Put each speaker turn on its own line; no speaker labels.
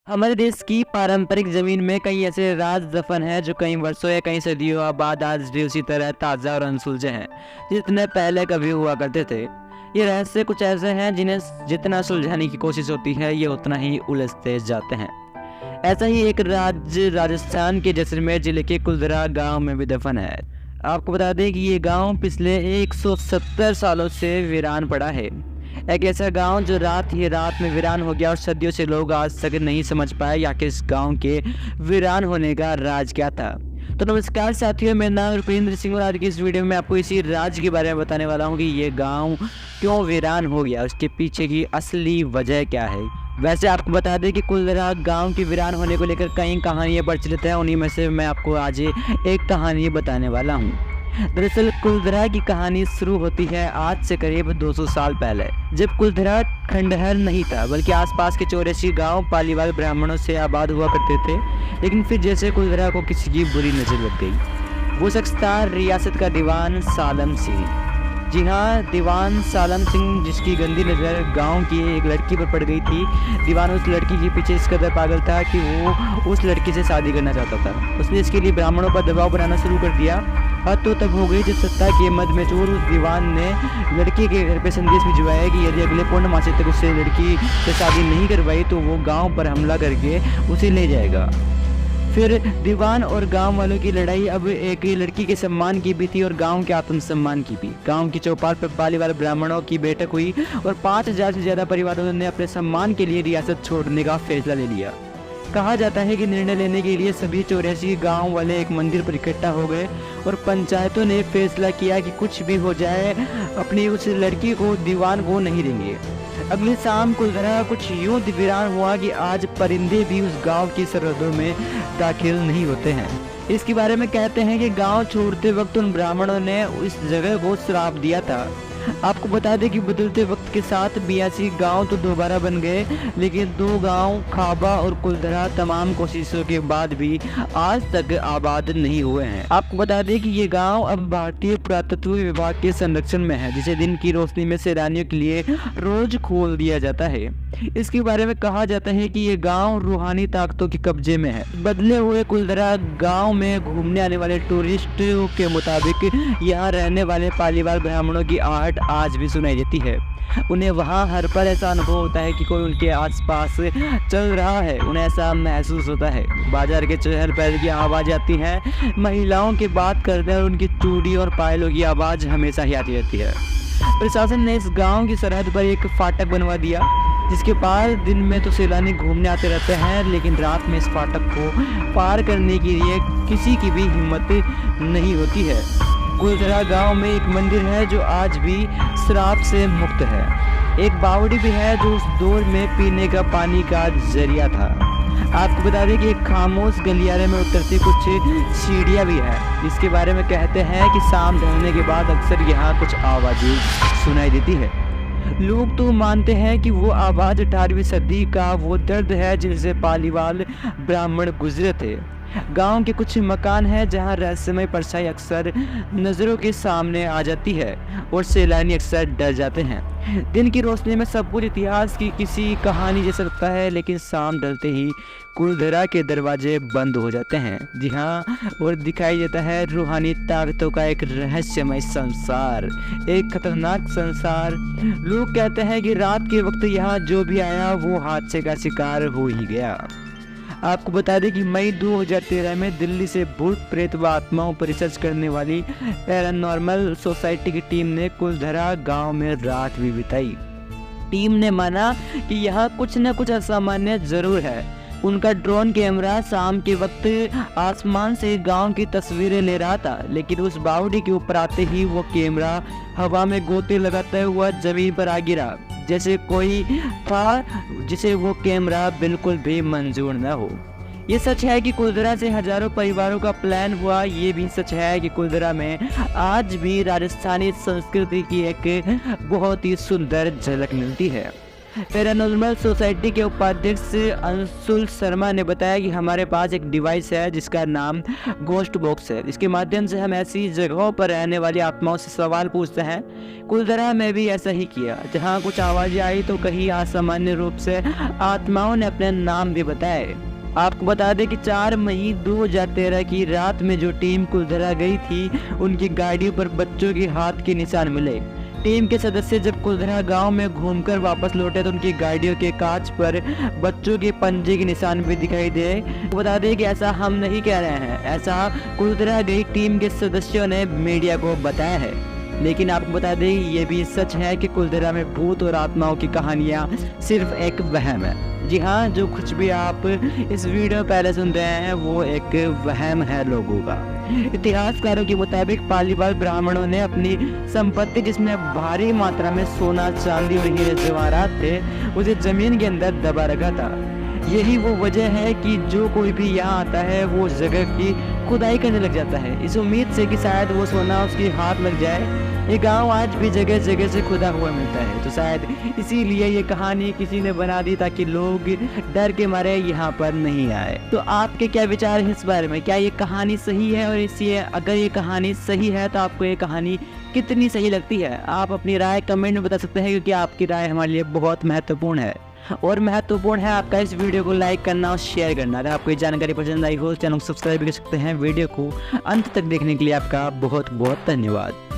हमारे देश की पारंपरिक जमीन में कई ऐसे राज दफन हैं जो कई वर्षों या कई सदियों बाद आज भी उसी तरह ताज़ा और अनसुलझे हैं जितने पहले कभी हुआ करते थे। ये रहस्य कुछ ऐसे हैं जिन्हें जितना सुलझाने की कोशिश होती है ये उतना ही उलझते जाते हैं। ऐसा ही एक राज्य राजस्थान के जैसलमेर जिले के कुलधरा गांव में भी दफन है। आपको बता दें कि ये गांव पिछले 170 सालों से वीरान पड़ा है। एक ऐसा गांव जो रात ही रात में वीरान हो गया और सदियों से लोग आज तक नहीं समझ पाए या कि इस गांव के वीरान होने का राज क्या था। तो नमस्कार साथियों, मेरा नाम रुपेंद्र सिंह और आज की इस वीडियो में आपको इसी राज के बारे में बताने वाला हूं कि ये गांव क्यों वीरान हो गया, उसके पीछे की असली वजह क्या है। वैसे आपको बता दें कि कुलधरा गांव के वीरान होने को लेकर कई कहानियां प्रचलित हैं, उन्हीं में से मैं आपको आज एक कहानी बताने वाला हूं। दरअसल कुलधरा की कहानी शुरू होती है आज से करीब 200 साल पहले, जब कुलधरा खंडहर नहीं था बल्कि आसपास के 84 गांव पालीवाल ब्राह्मणों से आबाद हुआ करते थे। लेकिन फिर जैसे कुलधरा को किसी की बुरी नजर लग गई। वो शख्स था रियासत का दीवान सालम सिंह। जी हाँ, दीवान सालम सिंह, जिसकी गंदी नज़र गांव की एक लड़की पर पड़ गई थी। दीवान उस लड़की के पीछे इस कदर पागल था कि वो उस लड़की से शादी करना चाहता था। उसने इसके लिए ब्राह्मणों पर दबाव बनाना शुरू कर दिया। हद तो तब हो गई जब सत्ता के मद में चोर उस दीवान ने लड़की के घर पे संदेश भिजवाया कि यदि अगले पूर्णमासी तक उससे लड़की से शादी नहीं करवाई तो वो गाँव पर हमला करके उसे ले जाएगा। फिर दीवान और गांव वालों की लड़ाई अब एक लड़की के सम्मान की भी थी और गांव के आत्मसम्मान की भी। गांव की चौपाल पर पालीवाल ब्राह्मणों की बैठक हुई और 5000 से ज्यादा परिवारों ने अपने सम्मान के लिए रियासत छोड़ने का फैसला ले लिया। कहा जाता है कि निर्णय लेने के लिए सभी 84 गांव वाले एक मंदिर पर इकट्ठा हो गए और पंचायतों ने फैसला किया कि कुछ भी हो जाए अपनी उस लड़की को दीवान को नहीं देंगे। अगली शाम कुलधरा कुछ यूं वीरान हुआ कि आज परिंदे भी उस गांव की सरहदों में दाखिल नहीं होते हैं। इसके बारे में कहते हैं कि गांव छोड़ते वक्त उन ब्राह्मणों ने इस जगह को श्राप दिया था। आपको बता दें कि बदलते वक्त के साथ 82 गांव तो दोबारा बन गए, लेकिन 2 गांव खाबा और कुलधरा तमाम कोशिशों के बाद भी आज तक आबाद नहीं हुए हैं। आपको बता दें कि ये गांव अब भारतीय पुरातत्व विभाग के संरक्षण में है, जिसे दिन की रोशनी में सैलानियों के लिए रोज खोल दिया जाता है। इसके बारे में कहा जाता है कि ये गांव रूहानी ताकतों के कब्जे में है। बदले हुए कुलधरा गांव में घूमने आने वाले टूरिस्टों के मुताबिक यहाँ रहने वाले पालीवाल ब्राह्मणों की आहट आज भी सुनाई देती है। उन्हें वहाँ हर पल ऐसा अनुभव होता है कि कोई उनके आसपास चल रहा है। उन्हें ऐसा महसूस होता है। बाजार के चहल पहल की आवाज़ आती है, महिलाओं की बात करते हैं और उनकी चूड़ी और पायलों की आवाज़ हमेशा ही आती रहती है। प्रशासन ने इस गांव की सरहद पर एक फाटक बनवा दिया, जिसके पार दिन में तो सैलानी घूमने आते रहते हैं, लेकिन रात में इस फाटक को पार करने के लिए किसी की भी हिम्मत नहीं होती है। कुलधरा गांव में एक मंदिर है जो आज भी श्राप से मुक्त है। एक बावड़ी भी है जो उस दौर में पीने का पानी का जरिया था। आपको बता दें कि एक खामोश गलियारे में उतरती कुछ सीढ़ियाँ भी है, जिसके बारे में कहते हैं कि शाम ढलने के बाद अक्सर यहाँ कुछ आवाज़ें सुनाई देती है। लोग तो मानते हैं कि वो आवाज़ 18वीं सदी का वो दर्द है जिनसे पालीवाल ब्राह्मण गुजरे थे। गांव के कुछ मकान हैं जहां रहस्यमय परछाई अक्सर नज़रों के सामने आ जाती है और सैलानी अक्सर डर जाते हैं। दिन की रोशनी में सब कुछ इतिहास की किसी कहानी जैसा लगता है, लेकिन शाम ढलते ही कुलधरा के दरवाजे बंद हो जाते हैं। जी हाँ, और दिखाई देता है रूहानी ताकतों का एक रहस्यमय संसार, एक खतरनाक संसार। लोग कहते हैं कि रात के वक्त यहाँ जो भी आया वो हादसे का शिकार हो ही गया। आपको बता दें कि मई 2013 में दिल्ली से भूत प्रेत व आत्माओं पर रिसर्च करने वाली पैरानॉर्मल सोसाइटी की टीम ने कुलधरा गांव में रात भी बिताई। टीम ने माना कि यहाँ कुछ न कुछ असामान्य जरूर है। उनका ड्रोन कैमरा शाम के वक्त आसमान से गांव की तस्वीरें ले रहा था, लेकिन उस बावड़ी के ऊपर आते ही वो कैमरा हवा में गोते लगाता हुआ जमीन पर आ गिरा, जैसे कोई था जिसे वो कैमरा बिल्कुल भी मंजूर न हो। ये सच है कि कुलधरा से हजारों परिवारों का प्लान हुआ। ये भी सच है कि कुलधरा में आज भी राजस्थानी संस्कृति की एक बहुत ही सुंदर झलक मिलती है। पैरानॉर्मल सोसाइटी के उपाध्यक्ष अंशुल शर्मा ने बताया कि हमारे पास एक डिवाइस है जिसका नाम गोस्ट बॉक्स है। इसके माध्यम से हम ऐसी जगहों पर रहने वाली आत्माओं से सवाल पूछते हैं। कुलधरा में भी ऐसा ही किया। जहां कुछ आवाज़ें आई तो कहीं असामान्य रूप से आत्माओं ने अपने नाम भी बताए। आपको बता दें कि 4 मई 2013 की रात में जो टीम कुलधरा गई थी, उनकी गाड़ियों पर बच्चों के हाथ के निशान मिले। टीम के सदस्य जब कुलधरा गांव में घूमकर वापस लौटे तो उनकी गाड़ियों के कांच पर बच्चों के पंजे के निशान भी दिखाई दे। बता दें कि ऐसा हम नहीं कह रहे हैं, ऐसा कुलधरा गई टीम के सदस्यों ने मीडिया को बताया है। लेकिन आपको बता दें ये भी सच है कि कुलधरा में भूत और आत्माओं की कहानियाँ सिर्फ एक वहम है। जी हाँ, जो कुछ भी आप इस वीडियो पहले सुन रहे हैं वो एक वहम है लोगों का। इतिहासकारों के मुताबिक पालीवाल ब्राह्मणों ने अपनी संपत्ति, जिसमें भारी मात्रा में सोना, चांदी और हीरे जवाहरात थे, उसे जमीन के अंदर दबा रखा था। यही वो वजह है कि जो कोई भी यहाँ आता है वो उस जगह की खुदाई करने लग जाता है, इस उम्मीद से कि शायद वो सोना उसके हाथ लग जाए। ये गांव आज भी जगह जगह से खुदा हुआ मिलता है, तो शायद इसीलिए ये कहानी किसी ने बना दी ताकि लोग डर के मारे यहाँ पर नहीं आए। तो आपके क्या विचार है इस बारे में? क्या ये कहानी सही है? और इसलिए अगर ये कहानी सही है तो आपको ये कहानी कितनी सही लगती है? आप अपनी राय कमेंट में बता सकते हैं, क्योंकि आपकी राय हमारे लिए बहुत महत्वपूर्ण है। और महत्वपूर्ण है आपका इस वीडियो को लाइक करना और शेयर करना। अगर आपको ये जानकारी पसंद आई हो, चैनल को सब्सक्राइब कर सकते हैं। वीडियो को अंत तक देखने के लिए आपका बहुत बहुत धन्यवाद।